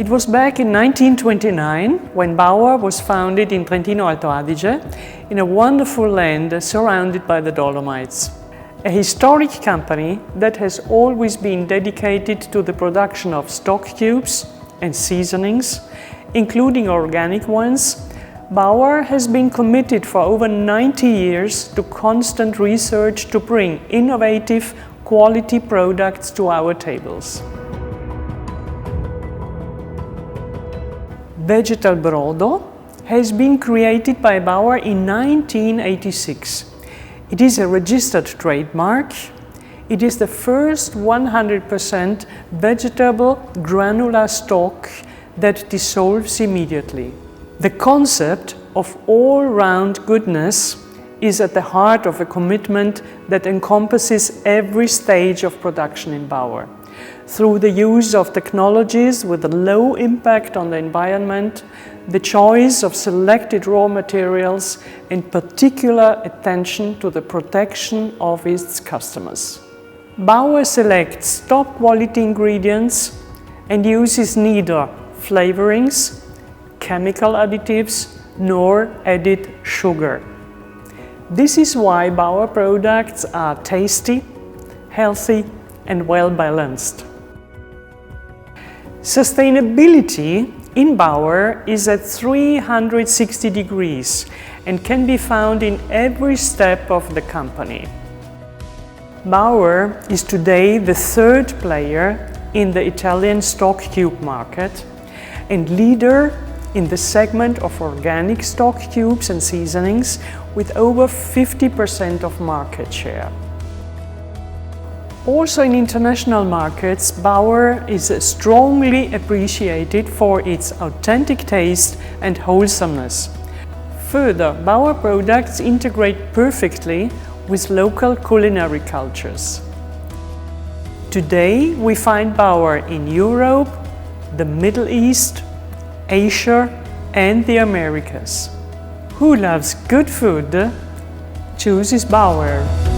It was back in 1929 when Bauer was founded in Trentino Alto Adige in a wonderful land surrounded by the Dolomites. A historic company that has always been dedicated to the production of stock cubes and seasonings, including organic ones, Bauer has been committed for over 90 years to constant research to bring innovative, quality products to our tables. Vegetal Brodo has been created by Bauer in 1986. It is a registered trademark. It is the first 100% vegetable granular stock that dissolves immediately. The concept of all-round goodness is at the heart of a commitment that encompasses every stage of production in Bauer. Through the use of technologies with a low impact on the environment, the choice of selected raw materials, and particular attention to the protection of its customers. Bauer selects top quality ingredients and uses neither flavorings, chemical additives, nor added sugar. This is why Bauer products are tasty, healthy, and well-balanced. Sustainability in Bauer is at 360 degrees and can be found in every step of the company. Bauer is today the third player in the Italian stock cube market and leader in the segment of organic stock cubes and seasonings with over 50% of market share. Also in international markets, Bauer is strongly appreciated for its authentic taste and wholesomeness. Further, Bauer products integrate perfectly with local culinary cultures. Today, we find Bauer in Europe, the Middle East, Asia, and the Americas. Who loves good food chooses Bauer.